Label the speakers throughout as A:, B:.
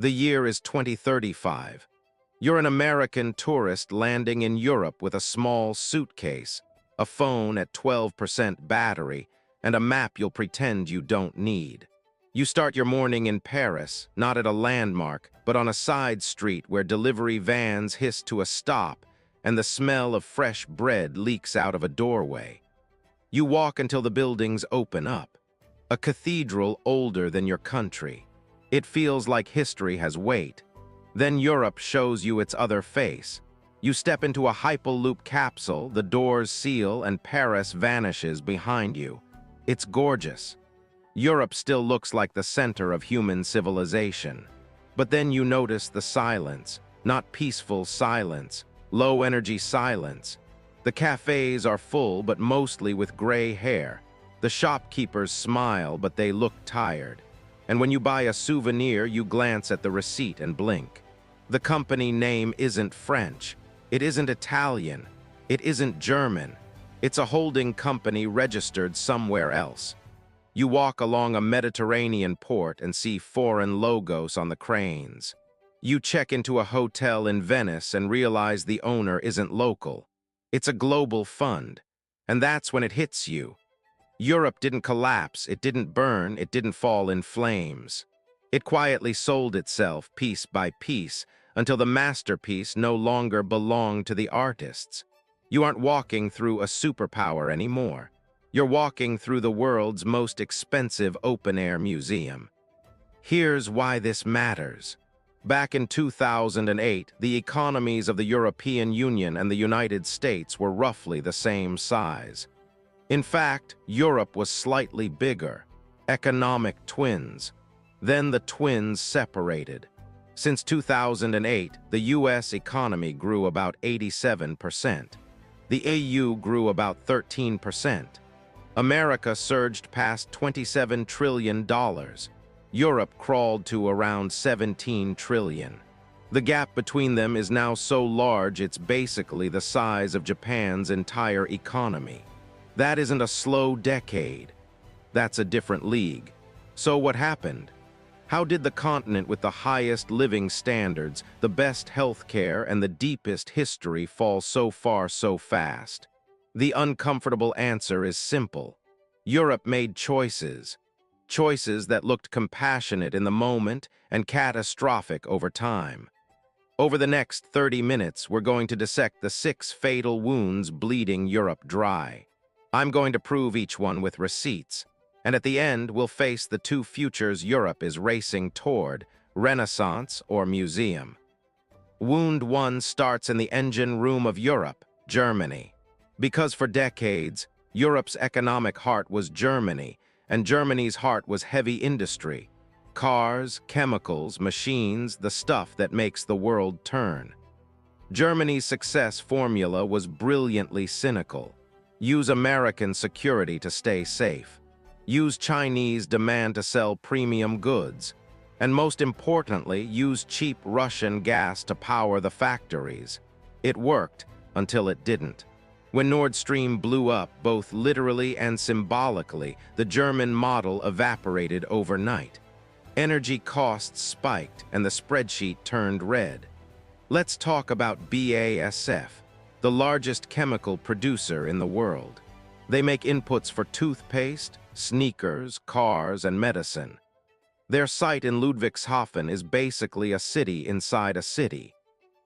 A: The year is 2035. You're an American tourist landing in Europe with a small suitcase, a phone at 12% battery, and a map you'll pretend you don't need. You start your morning in Paris, not at a landmark, but on a side street where delivery vans hiss to a stop and the smell of fresh bread leaks out of a doorway. You walk until the buildings open up. A cathedral older than your country. It feels like history has weight. Then Europe shows you its other face. You step into a Hyperloop capsule, the doors seal, and Paris vanishes behind you. It's gorgeous. Europe still looks like the center of human civilization. But then you notice the silence, not peaceful silence, low-energy silence. The cafes are full, but mostly with gray hair. The shopkeepers smile, but they look tired. And when you buy a souvenir, you glance at the receipt and blink. The company name isn't French. It isn't Italian. It isn't German. It's a holding company registered somewhere else. You walk along a Mediterranean port and see foreign logos on the cranes. You check into a hotel in Venice and realize the owner isn't local. It's a global fund. And that's when it hits you. Europe didn't collapse, it didn't burn, it didn't fall in flames. It quietly sold itself piece by piece until the masterpiece no longer belonged to the artists. You aren't walking through a superpower anymore. You're walking through the world's most expensive open-air museum. Here's why this matters. Back in 2008, the economies of the European Union and the United States were roughly the same size. In fact, Europe was slightly bigger, economic twins. Then the twins separated. Since 2008, the US economy grew about 87%. The EU grew about 13%. America surged past $27 trillion. Europe crawled to around 17 trillion. The gap between them is now so large it's basically the size of Japan's entire economy. That isn't a slow decade. That's a different league. So what happened? How did the continent with the highest living standards, the best health care, and the deepest history fall so far so fast? The uncomfortable answer is simple. Europe made choices. Choices that looked compassionate in the moment and catastrophic over time. Over the next 30 minutes, we're going to dissect the 6 fatal wounds bleeding Europe dry. I'm going to prove each one with receipts, and at the end, we'll face the 2 futures Europe is racing toward, Renaissance or museum. Wound 1 starts in the engine room of Europe, Germany. Because for decades, Europe's economic heart was Germany, and Germany's heart was heavy industry. Cars, chemicals, machines, the stuff that makes the world turn. Germany's success formula was brilliantly cynical. Use American security to stay safe. Use Chinese demand to sell premium goods. And most importantly, use cheap Russian gas to power the factories. It worked until it didn't. When Nord Stream blew up, both literally and symbolically, the German model evaporated overnight. Energy costs spiked and the spreadsheet turned red. Let's talk about BASF. The largest chemical producer in the world. They make inputs for toothpaste, sneakers, cars, and medicine. Their site in Ludwigshafen is basically a city inside a city.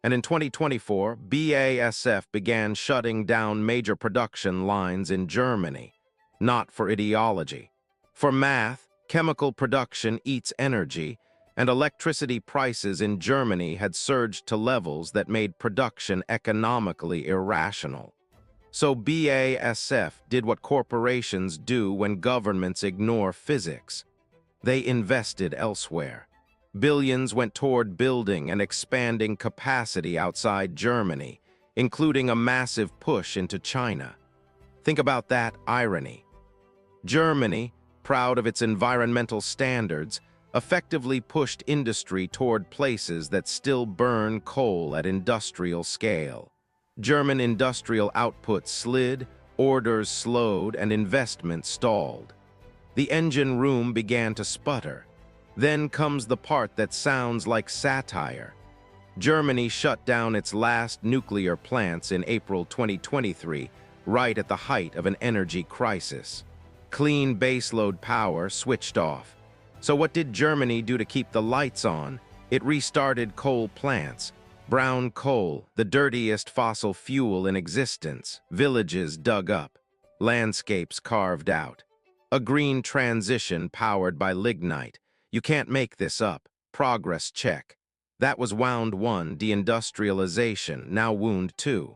A: And in 2024, BASF began shutting down major production lines in Germany. Not for ideology. For math, chemical production eats energy, and electricity prices in Germany had surged to levels that made production economically irrational. So BASF did what corporations do when governments ignore physics. They invested elsewhere. Billions went toward building and expanding capacity outside Germany, including a massive push into China. Think about that irony. Germany, proud of its environmental standards, effectively pushed industry toward places that still burn coal at industrial scale. German industrial output slid, orders slowed, and investment stalled. The engine room began to sputter. Then comes the part that sounds like satire. Germany shut down its last nuclear plants in April 2023, right at the height of an energy crisis. Clean baseload power switched off. So what did Germany do to keep the lights on? It restarted coal plants. Brown coal, the dirtiest fossil fuel in existence, villages dug up, landscapes carved out. A green transition powered by lignite. You can't make this up. Progress check. That was wound 1, deindustrialization, now wound 2.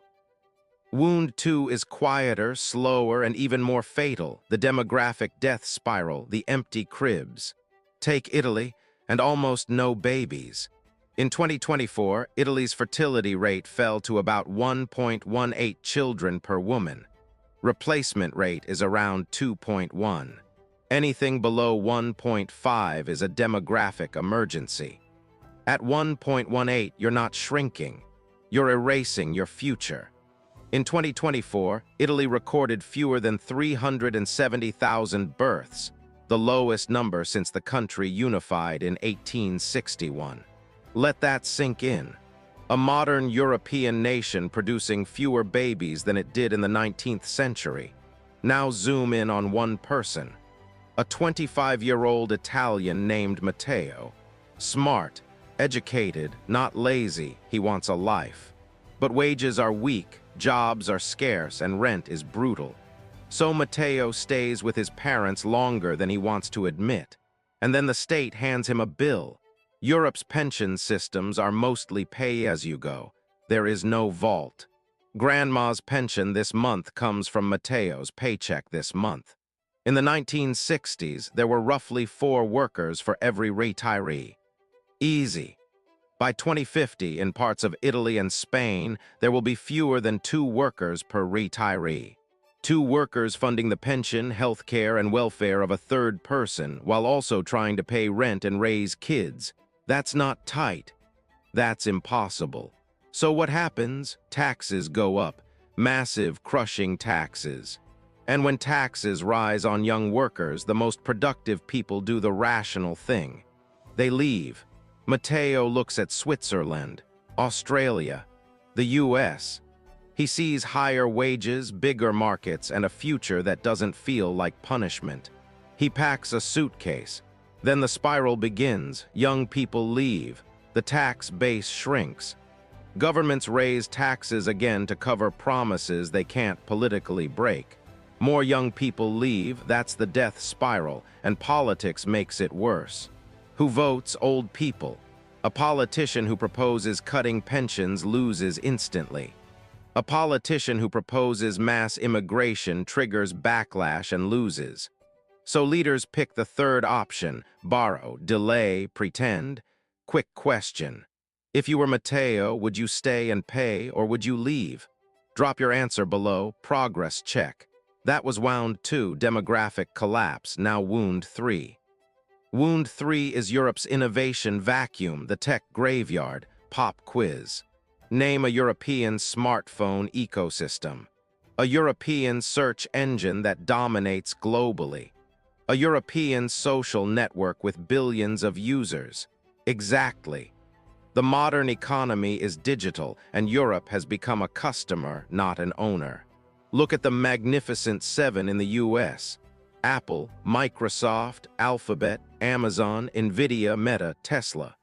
A: Wound 2 is quieter, slower, and even more fatal, the demographic death spiral, the empty cribs. Take Italy, and almost no babies. In 2024, Italy's fertility rate fell to about 1.18 children per woman. Replacement rate is around 2.1. Anything below 1.5 is a demographic emergency. At 1.18, you're not shrinking. You're erasing your future. In 2024, Italy recorded fewer than 370,000 births, the lowest number since the country unified in 1861. Let that sink in. A modern European nation producing fewer babies than it did in the 19th century. Now zoom in on one person. A 25-year-old Italian named Matteo. Smart, educated, not lazy, he wants a life. But wages are weak, jobs are scarce, and rent is brutal. So Matteo stays with his parents longer than he wants to admit. And then the state hands him a bill. Europe's pension systems are mostly pay-as-you-go. There is no vault. Grandma's pension this month comes from Matteo's paycheck this month. In the 1960s, there were roughly 4 workers for every retiree. Easy. By 2050, in parts of Italy and Spain, there will be fewer than 2 workers per retiree. 2 workers funding the pension, health care, and welfare of a third person, while also trying to pay rent and raise kids. That's not tight. That's impossible. So what happens? Taxes go up. Massive, crushing taxes. And when taxes rise on young workers, the most productive people do the rational thing. They leave. Matteo looks at Switzerland, Australia, the US. He sees higher wages, bigger markets, and a future that doesn't feel like punishment. He packs a suitcase. Then the spiral begins. Young people leave. The tax base shrinks. Governments raise taxes again to cover promises they can't politically break. More young people leave, that's the death spiral, and politics makes it worse. Who votes? Old people. A politician who proposes cutting pensions loses instantly. A politician who proposes mass immigration triggers backlash and loses. So leaders pick the third option: borrow, delay, pretend. Quick question. If you were Matteo, would you stay and pay, or would you leave? Drop your answer below. Progress check. That was wound 2, demographic collapse, now wound 3. Wound 3 is Europe's innovation vacuum, the tech graveyard. Pop quiz. Name a European smartphone ecosystem. A European search engine that dominates globally. A European social network with billions of users. Exactly. The modern economy is digital, and Europe has become a customer, not an owner. Look at the Magnificent Seven in the US. Apple, Microsoft, Alphabet, Amazon, Nvidia, Meta, Tesla.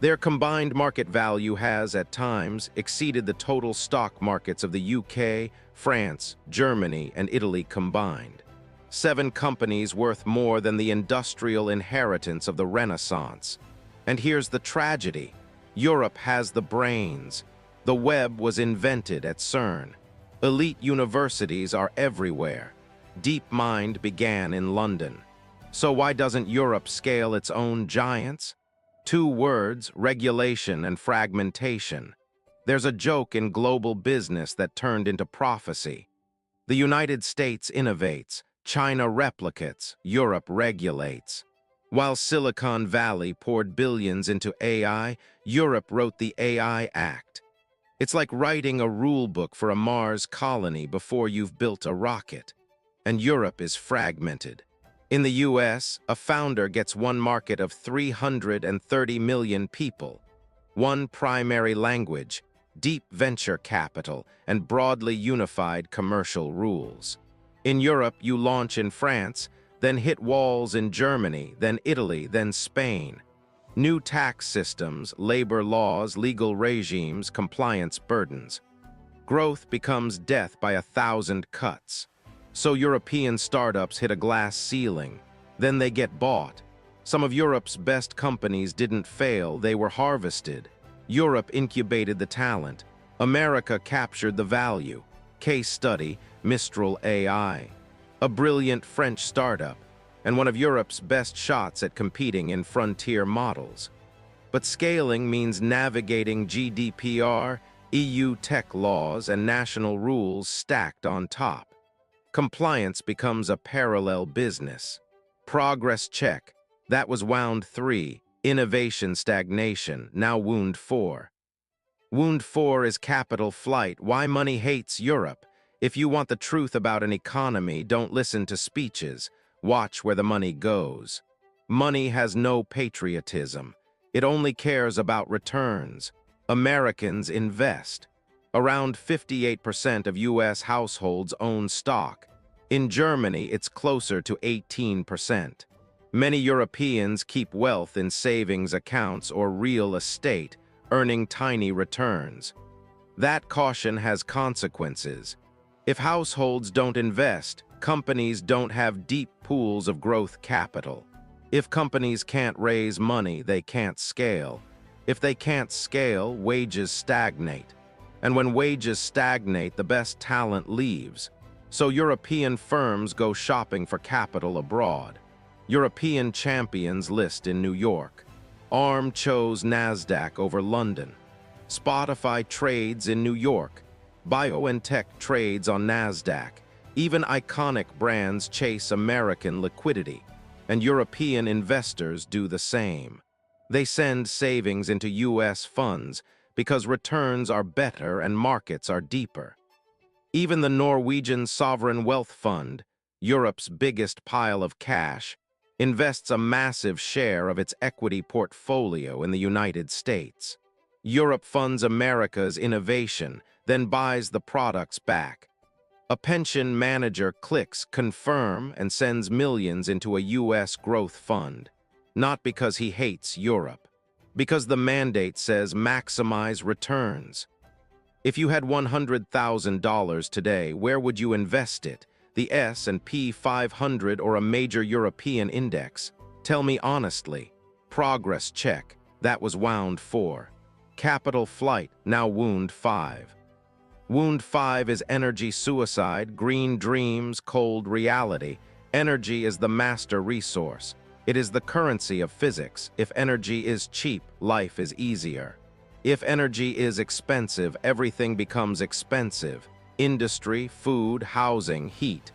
A: Their combined market value has, at times, exceeded the total stock markets of the UK, France, Germany, and Italy combined. 7 companies worth more than the industrial inheritance of the Renaissance. And here's the tragedy. Europe has the brains. The web was invented at CERN. Elite universities are everywhere. DeepMind began in London. So why doesn't Europe scale its own giants? 2 words: regulation and fragmentation. There's a joke in global business that turned into prophecy. The United States innovates, China replicates, Europe regulates. While Silicon Valley poured billions into AI, Europe wrote the AI Act. It's like writing a rule book for a Mars colony before you've built a rocket. And Europe is fragmented. In the US, a founder gets one market of 330 million people, one primary language, deep venture capital, and broadly unified commercial rules. In Europe, you launch in France, then hit walls in Germany, then Italy, then Spain. New tax systems, labor laws, legal regimes, compliance burdens. Growth becomes death by 1,000 cuts. So European startups hit a glass ceiling. Then they get bought. Some of Europe's best companies didn't fail, they were harvested. Europe incubated the talent. America captured the value. Case study, Mistral AI. A brilliant French startup, and one of Europe's best shots at competing in frontier models. But scaling means navigating GDPR, EU tech laws, and national rules stacked on top. Compliance becomes a parallel business. Progress check. That was wound 3. Innovation stagnation, now wound 4. Wound 4 is capital flight. Why money hates Europe. If you want the truth about an economy, don't listen to speeches. Watch where the money goes. Money has no patriotism. It only cares about returns. Americans invest. Around 58% of U.S. households own stock. In Germany, it's closer to 18%. Many Europeans keep wealth in savings accounts or real estate, earning tiny returns. That caution has consequences. If households don't invest, companies don't have deep pools of growth capital. If companies can't raise money, they can't scale. If they can't scale, wages stagnate. And when wages stagnate, the best talent leaves. So European firms go shopping for capital abroad. European champions list in New York. Arm chose NASDAQ over London. Spotify trades in New York. BioNTech trades on NASDAQ. Even iconic brands chase American liquidity, and European investors do the same. They send savings into U.S. funds because returns are better and markets are deeper. Even the Norwegian Sovereign Wealth Fund, Europe's biggest pile of cash, invests a massive share of its equity portfolio in the United States. Europe funds America's innovation, then buys the products back. A pension manager clicks confirm and sends millions into a U.S. growth fund, not because he hates Europe, because the mandate says maximize returns. If you had $100,000 today, where would you invest it? The S&P 500 or a major European index? Tell me honestly. Progress check. That was wound 4. Capital flight, now wound 5. Wound 5 is energy suicide, green dreams, cold reality. Energy is the master resource. It is the currency of physics. If energy is cheap, life is easier. If energy is expensive, everything becomes expensive. Industry, food, housing, heat.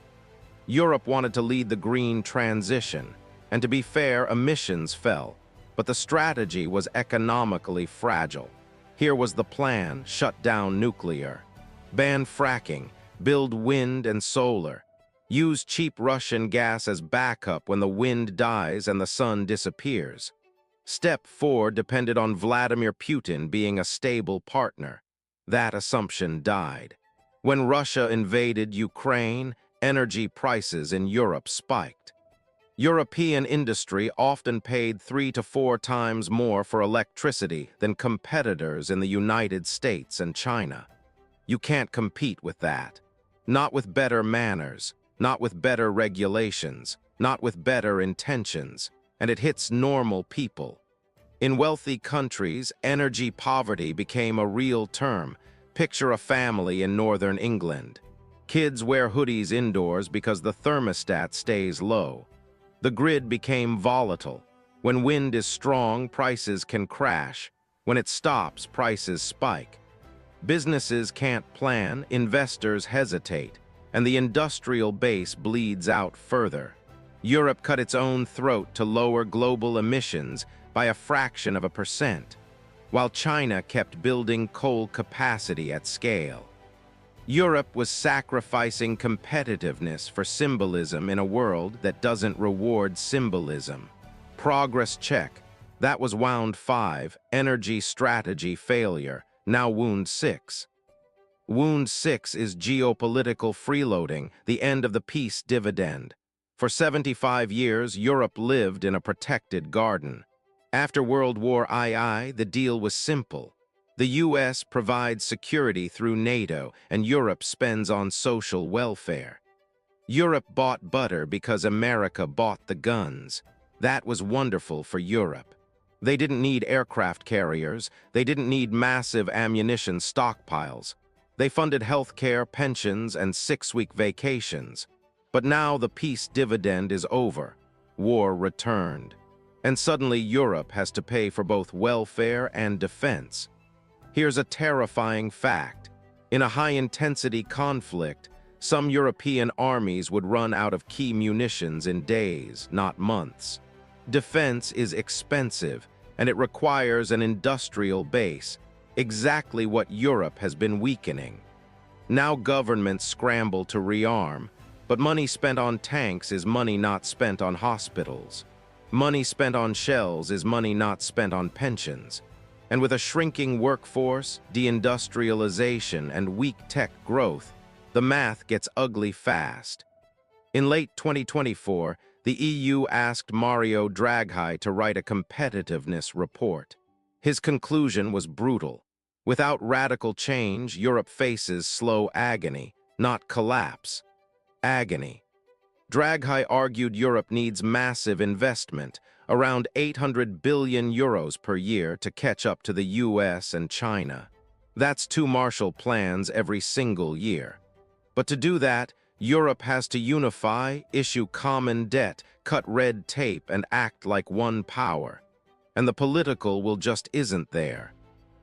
A: Europe wanted to lead the green transition, and to be fair, emissions fell, but the strategy was economically fragile. Here was the plan: shut down nuclear, ban fracking, build wind and solar, use cheap Russian gas as backup when the wind dies and the sun disappears. Step 4 depended on Vladimir Putin being a stable partner. That assumption died. When Russia invaded Ukraine, energy prices in Europe spiked. European industry often paid 3 to 4 times more for electricity than competitors in the United States and China. You can't compete with that. Not with better manners, not with better regulations, not with better intentions, and it hits normal people. In wealthy countries, energy poverty became a real term. Picture a family in northern England. Kids wear hoodies indoors because the thermostat stays low. The grid became volatile. When wind is strong, prices can crash. When it stops, prices spike. Businesses can't plan, investors hesitate, and the industrial base bleeds out further. Europe cut its own throat to lower global emissions by a fraction of a percent, while China kept building coal capacity at scale. Europe was sacrificing competitiveness for symbolism in a world that doesn't reward symbolism. Progress check. That was wound 5, energy strategy failure, now wound 6. Wound 6 is geopolitical freeloading, the end of the peace dividend. For 75 years, Europe lived in a protected garden. After World War II, the deal was simple. The U.S. provides security through NATO, and Europe spends on social welfare. Europe bought butter because America bought the guns. That was wonderful for Europe. They didn't need aircraft carriers. They didn't need massive ammunition stockpiles. They funded health care, pensions, and 6-week vacations. But now the peace dividend is over. War returned. And suddenly Europe has to pay for both welfare and defense. Here's a terrifying fact. In a high-intensity conflict, some European armies would run out of key munitions in days, not months. Defense is expensive, and it requires an industrial base, exactly what Europe has been weakening. Now governments scramble to rearm, but money spent on tanks is money not spent on hospitals. Money spent on shells is money not spent on pensions. And with a shrinking workforce, deindustrialization, and weak tech growth, the math gets ugly fast. In late 2024, the EU asked Mario Draghi to write a competitiveness report. His conclusion was brutal. Without radical change, Europe faces slow agony, not collapse. Agony. Draghi argued Europe needs massive investment, around 800 billion euros per year to catch up to the US and China. That's 2 Marshall Plans every single year. But to do that, Europe has to unify, issue common debt, cut red tape, and act like one power. And the political will just isn't there.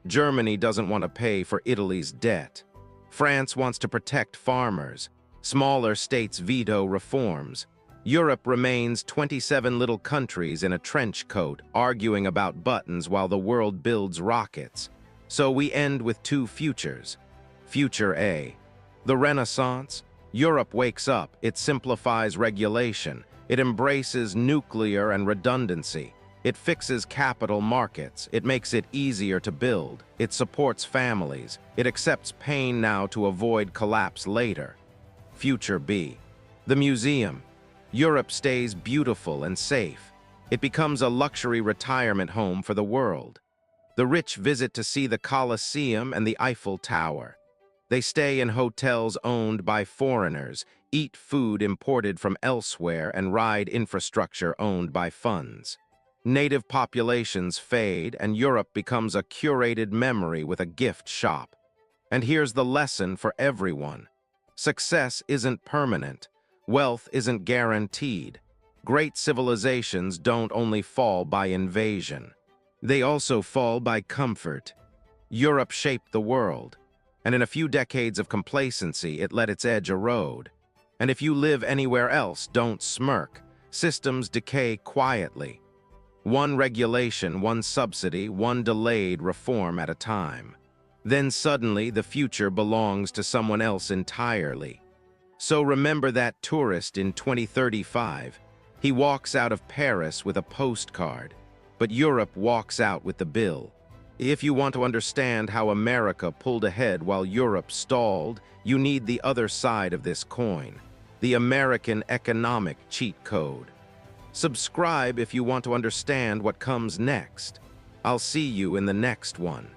A: Germany doesn't want to pay for Italy's debt. France wants to protect farmers. Smaller states veto reforms. Europe remains 27 little countries in a trench coat, arguing about buttons while the world builds rockets. So we end with 2 futures. Future A. The Renaissance. Europe wakes up, it simplifies regulation, it embraces nuclear and redundancy, it fixes capital markets, it makes it easier to build, it supports families, it accepts pain now to avoid collapse later. Future B. The museum. Europe stays beautiful and safe. It becomes a luxury retirement home for the world. The rich visit to see the Colosseum and the Eiffel Tower. They stay in hotels owned by foreigners, eat food imported from elsewhere, and ride infrastructure owned by funds. Native populations fade, and Europe becomes a curated memory with a gift shop. And here's the lesson for everyone. Success isn't permanent. Wealth isn't guaranteed. Great civilizations don't only fall by invasion. They also fall by comfort. Europe shaped the world, and in a few decades of complacency, it let its edge erode. And if you live anywhere else, don't smirk. Systems decay quietly. One regulation, one subsidy, one delayed reform at a time. Then suddenly, the future belongs to someone else entirely. So remember that tourist in 2035. He walks out of Paris with a postcard, but Europe walks out with the bill. If you want to understand how America pulled ahead while Europe stalled, you need the other side of this coin, the American economic cheat code. Subscribe if you want to understand what comes next. I'll see you in the next one.